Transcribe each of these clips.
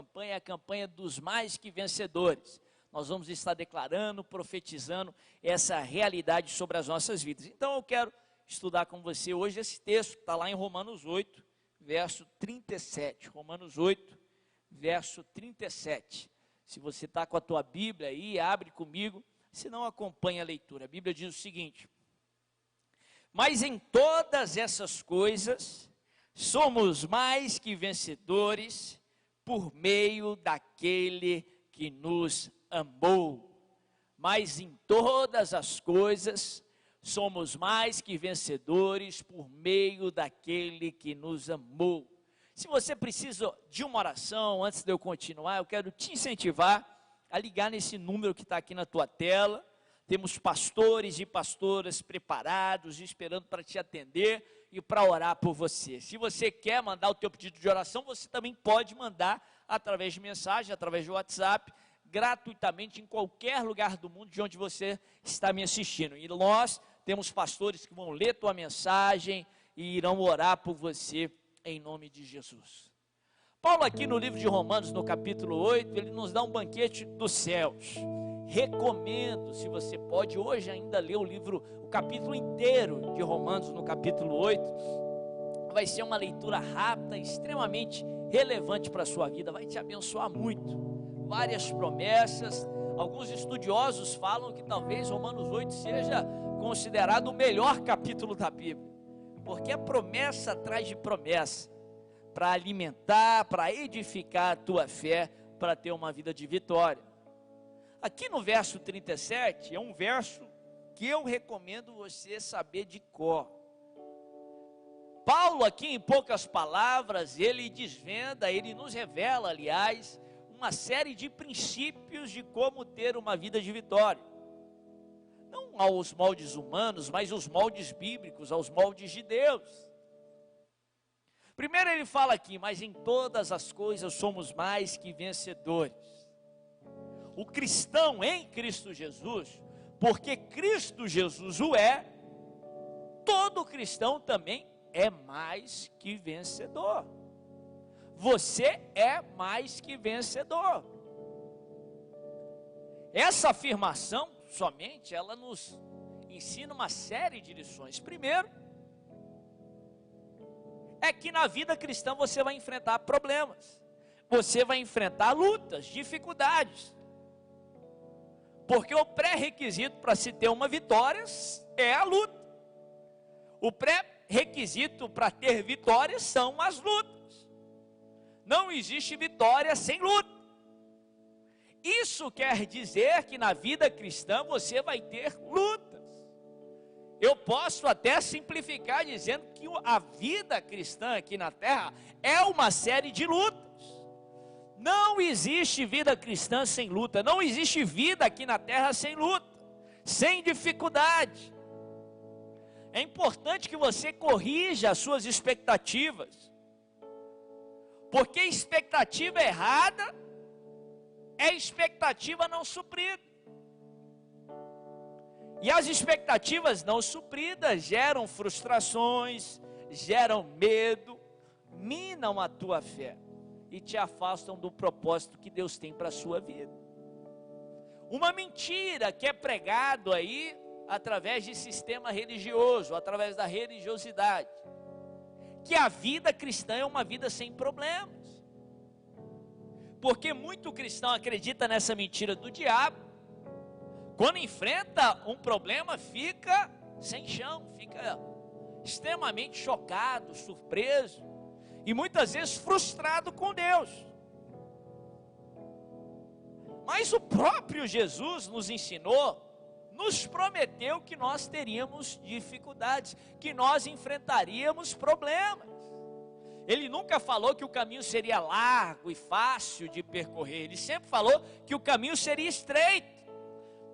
campanha é a campanha dos mais que vencedores. Nós vamos estar declarando, profetizando essa realidade sobre as nossas vidas. Então eu quero estudar com você hoje esse texto que está lá em Romanos 8, verso 37. Romanos 8, verso 37. Se você está com a tua Bíblia aí, abre comigo, se não acompanha a leitura. A Bíblia diz o seguinte: mas em todas essas coisas somos mais que vencedores por meio daquele que nos amou. Mas em todas as coisas somos mais que vencedores por meio daquele que nos amou. Se você precisa de uma oração, antes de eu continuar, eu quero te incentivar a ligar nesse número que está aqui na tua tela. Temos pastores e pastoras preparados, esperando para te atender e para orar por você. Se você quer mandar o teu pedido de oração, você também pode mandar através de mensagem, através do WhatsApp, gratuitamente em qualquer lugar do mundo de onde você está me assistindo. E nós temos pastores que vão ler tua mensagem e irão orar por você em nome de Jesus. Paulo aqui no livro de Romanos, no capítulo 8, ele nos dá um banquete dos céus. Recomendo, se você pode, hoje ainda ler o capítulo inteiro de Romanos, no capítulo 8. Vai ser uma leitura rápida, extremamente relevante para a sua vida, vai te abençoar muito. Várias promessas. Alguns estudiosos falam que talvez Romanos 8 seja considerado o melhor capítulo da Bíblia, porque é promessa atrás de promessa, para alimentar, para edificar a tua fé, para ter uma vida de vitória. Aqui no verso 37, é um verso que eu recomendo você saber de cor. Paulo aqui, em poucas palavras, ele desvenda, ele nos revela, aliás, uma série de princípios de como ter uma vida de vitória. Não aos moldes humanos, mas aos moldes bíblicos, aos moldes de Deus. Primeiro ele fala aqui, mas em todas as coisas somos mais que vencedores. O cristão em Cristo Jesus, porque Cristo Jesus o é, todo cristão também é mais que vencedor. Você é mais que vencedor. Essa afirmação somente, ela nos ensina uma série de lições. Primeiro, é que na vida cristã você vai enfrentar problemas, você vai enfrentar lutas, dificuldades, porque o pré-requisito para se ter uma vitória é a luta. O pré-requisito para ter vitórias são as lutas. Não existe vitória sem luta. Isso quer dizer que na vida cristã você vai ter lutas. Eu posso até simplificar dizendo que a vida cristã aqui na terra é uma série de lutas. Não existe vida cristã sem luta. Não existe vida aqui na terra sem luta, sem dificuldade. É importante que você corrija as suas expectativas, porque expectativa errada é expectativa não suprida. E as expectativas não supridas geram frustrações, geram medo, minam a tua fé e te afastam do propósito que Deus tem para a sua vida. Uma mentira que é pregado aí através de sistema religioso, através da religiosidade, que a vida cristã é uma vida sem problemas. Porque muito cristão acredita nessa mentira do diabo. Quando enfrenta um problema, fica sem chão, fica extremamente chocado, surpreso e muitas vezes frustrado com Deus. Mas o próprio Jesus nos ensinou, nos prometeu que nós teríamos dificuldades, que nós enfrentaríamos problemas. Ele nunca falou que o caminho seria largo e fácil de percorrer, ele sempre falou que o caminho seria estreito.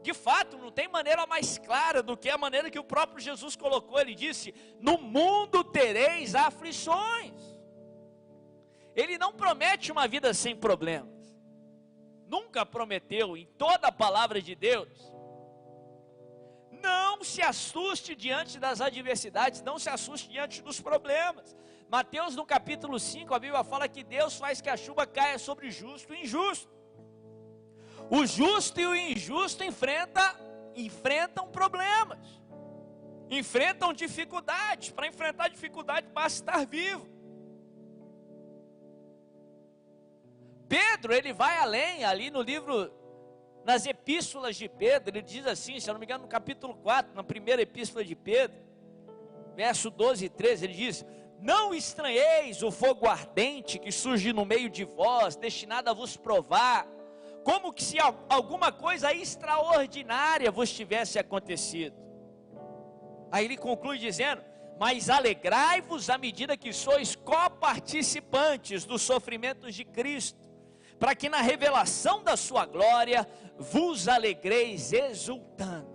De fato, não tem maneira mais clara do que a maneira que o próprio Jesus colocou. Ele disse: no mundo tereis aflições. Ele não promete uma vida sem problemas. Nunca prometeu em toda a palavra de Deus. Não se assuste diante das adversidades, não se assuste diante dos problemas. Mateus no capítulo 5, a Bíblia fala que Deus faz que a chuva caia sobre justo e injusto. O justo e o injusto enfrentam problemas, enfrentam dificuldades. Para enfrentar dificuldade basta estar vivo. Pedro, ele vai além, ali no livro, nas epístolas de Pedro, ele diz assim, se eu não me engano, no capítulo 4, na primeira epístola de Pedro, verso 12 e 13, ele diz: não estranheis o fogo ardente que surge no meio de vós, destinado a vos provar, como que se alguma coisa extraordinária vos tivesse acontecido. Aí ele conclui dizendo: mas alegrai-vos à medida que sois coparticipantes dos sofrimentos de Cristo, para que na revelação da sua glória vos alegreis exultando.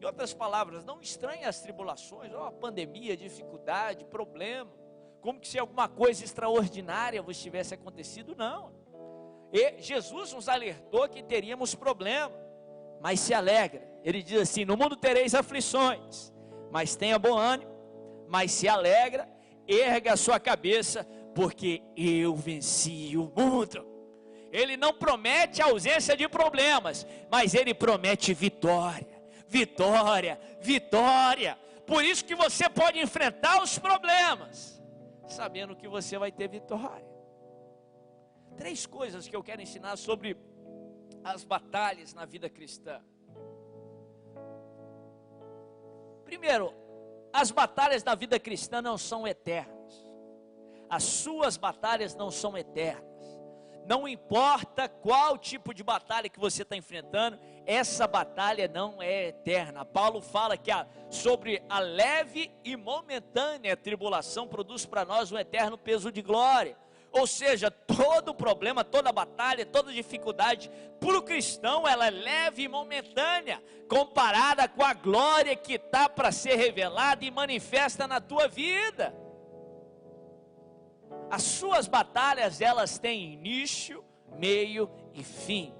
Em outras palavras, não estranhe as tribulações, a pandemia, dificuldade, problema, como que se alguma coisa extraordinária vos tivesse acontecido. Não. E Jesus nos alertou que teríamos problema, mas se alegra. Ele diz assim: no mundo tereis aflições, mas tenha bom ânimo, mas se alegra, erga a sua cabeça, porque eu venci o mundo. Ele não promete ausência de problemas, mas ele promete vitória. Vitória, vitória. Por isso que você pode enfrentar os problemas, sabendo que você vai ter vitória. 3 coisas que eu quero ensinar sobre as batalhas na vida cristã. Primeiro, as batalhas da vida cristã não são eternas. As suas batalhas não são eternas. Não importa qual tipo de batalha que você está enfrentando, essa batalha não é eterna. Paulo fala que sobre a leve e momentânea tribulação produz para nós um eterno peso de glória. Ou seja, todo problema, toda batalha, toda dificuldade, para o cristão ela é leve e momentânea, comparada com a glória que está para ser revelada e manifesta na tua vida. As suas batalhas, elas têm início, meio e fim.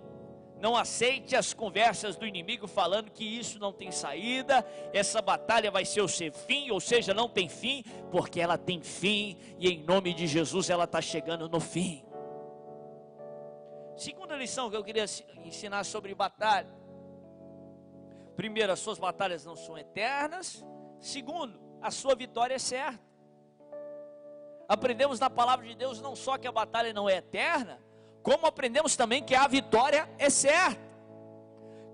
Não aceite as conversas do inimigo falando que isso não tem saída, essa batalha vai ser o seu fim, ou seja, não tem fim, porque ela tem fim, e em nome de Jesus ela está chegando no fim. Segunda lição que eu queria ensinar sobre batalha. Primeiro, as suas batalhas não são eternas. Segundo, a sua vitória é certa. Aprendemos na palavra de Deus não só que a batalha não é eterna, como aprendemos também que a vitória é certa.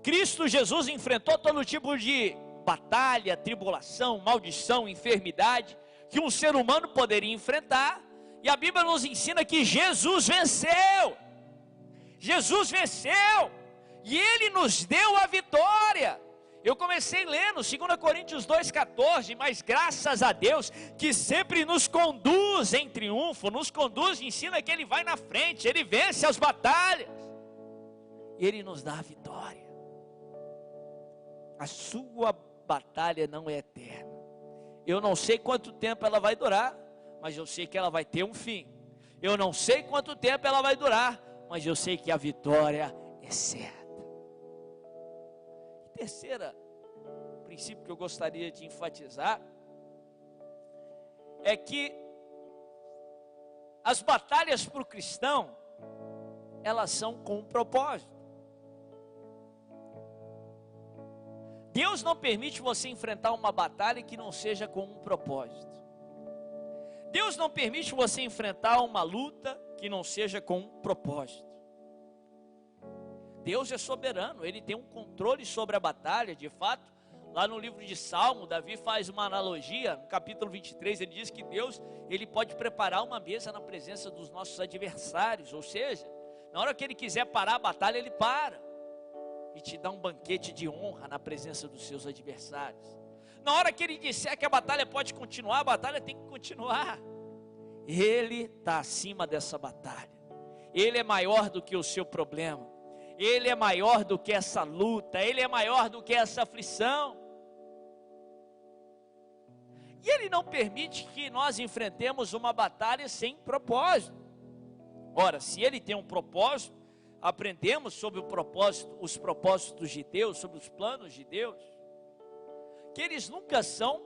Cristo Jesus enfrentou todo tipo de batalha, tribulação, maldição, enfermidade que um ser humano poderia enfrentar, e a Bíblia nos ensina que Jesus venceu. Jesus venceu, e Ele nos deu a vitória. Eu comecei lendo 2 Coríntios 2,14, mas graças a Deus que sempre nos conduz em triunfo, nos conduz, ensina que Ele vai na frente, Ele vence as batalhas, Ele nos dá a vitória. A sua batalha não é eterna. Eu não sei quanto tempo ela vai durar, mas eu sei que ela vai ter um fim. Eu não sei quanto tempo ela vai durar, mas eu sei que a vitória é certa. Terceiro princípio que eu gostaria de enfatizar é que as batalhas para o cristão, elas são com um propósito. Deus não permite você enfrentar uma batalha que não seja com um propósito. Deus não permite você enfrentar uma luta que não seja com um propósito. Deus é soberano, Ele tem um controle sobre a batalha. De fato, lá no livro de Salmo, Davi faz uma analogia, no capítulo 23, ele diz que Deus, Ele pode preparar uma mesa na presença dos nossos adversários, ou seja, na hora que Ele quiser parar a batalha, Ele para, e te dá um banquete de honra na presença dos seus adversários. Na hora que Ele disser que a batalha pode continuar, a batalha tem que continuar. Ele está acima dessa batalha, Ele é maior do que o seu problema, Ele é maior do que essa luta, Ele é maior do que essa aflição. E Ele não permite que nós enfrentemos uma batalha sem propósito. Ora, se Ele tem um propósito, aprendemos sobre o propósito, os propósitos de Deus, sobre os planos de Deus, que eles nunca são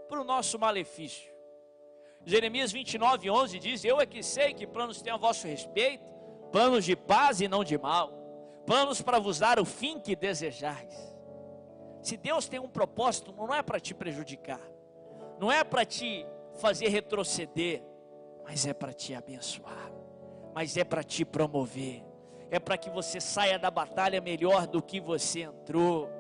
para o nosso malefício. Jeremias 29:11 diz: eu é que sei que planos tenho a vosso respeito, planos de paz e não de mal, planos para vos dar o fim que desejais. Se Deus tem um propósito, não é para te prejudicar, não é para te fazer retroceder, mas é para te abençoar, mas é para te promover, é para que você saia da batalha melhor do que você entrou.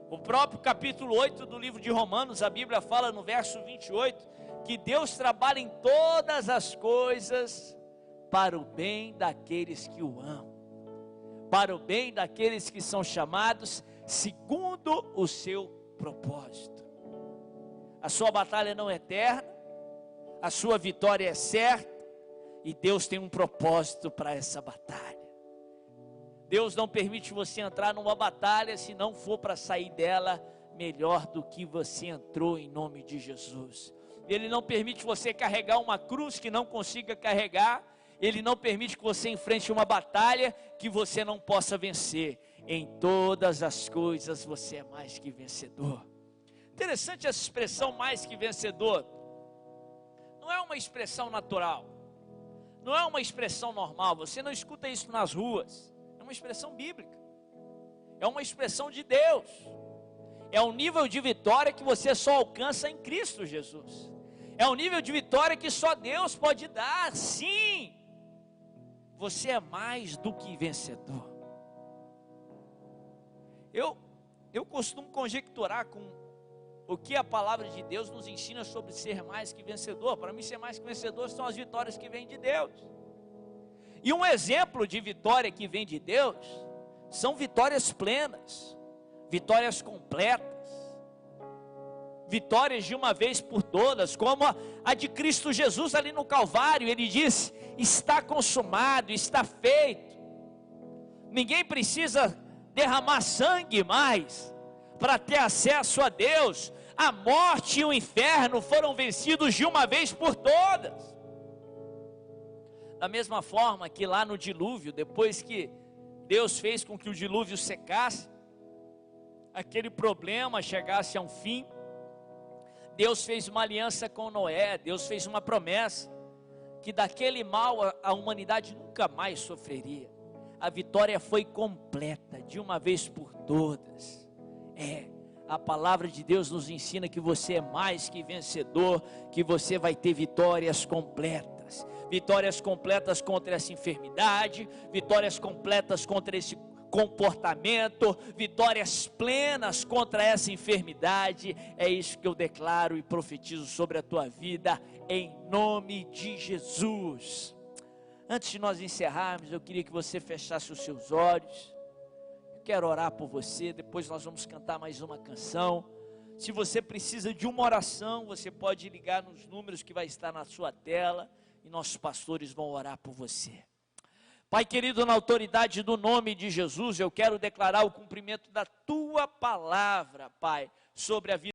O próprio capítulo 8 do livro de Romanos, a Bíblia fala no verso 28, que Deus trabalha em todas as coisas para o bem daqueles que o amam, para o bem daqueles que são chamados segundo o seu propósito. A sua batalha não é eterna, a sua vitória é certa, e Deus tem um propósito para essa batalha. Deus não permite você entrar numa batalha se não for para sair dela melhor do que você entrou, em nome de Jesus. Ele não permite você carregar uma cruz que não consiga carregar. Ele não permite que você enfrente uma batalha que você não possa vencer. Em todas as coisas você é mais que vencedor. Interessante essa expressão mais que vencedor. Não é uma expressão natural, não é uma expressão normal. Você não escuta isso nas ruas. É uma expressão bíblica, é uma expressão de Deus, é um nível de vitória que você só alcança em Cristo Jesus, é um nível de vitória que só Deus pode dar. Sim, você é mais do que vencedor. Eu costumo conjecturar com o que a palavra de Deus nos ensina sobre ser mais que vencedor. Para mim, ser mais que vencedor são as vitórias que vêm de Deus. E um exemplo de vitória que vem de Deus são vitórias plenas, vitórias completas, vitórias de uma vez por todas, como a de Cristo Jesus ali no Calvário. Ele disse: está consumado, está feito. Ninguém precisa derramar sangue mais para ter acesso a Deus. A morte e o inferno foram vencidos de uma vez por todas. Da mesma forma que lá no dilúvio, depois que Deus fez com que o dilúvio secasse, aquele problema chegasse a um fim, Deus fez uma aliança com Noé, Deus fez uma promessa, que daquele mal a humanidade nunca mais sofreria. A vitória foi completa, de uma vez por todas. A palavra de Deus nos ensina que você é mais que vencedor, que você vai ter vitórias completas. Vitórias completas contra essa enfermidade, vitórias completas contra esse comportamento, vitórias plenas contra essa enfermidade. É isso que eu declaro e profetizo sobre a tua vida, em nome de Jesus. Antes de nós encerrarmos, eu queria que você fechasse os seus olhos. Eu quero orar por você, depois nós vamos cantar mais uma canção. Se você precisa de uma oração, você pode ligar nos números que vai estar na sua tela, e nossos pastores vão orar por você. Pai querido, na autoridade do nome de Jesus, eu quero declarar o cumprimento da tua palavra, Pai, sobre a vida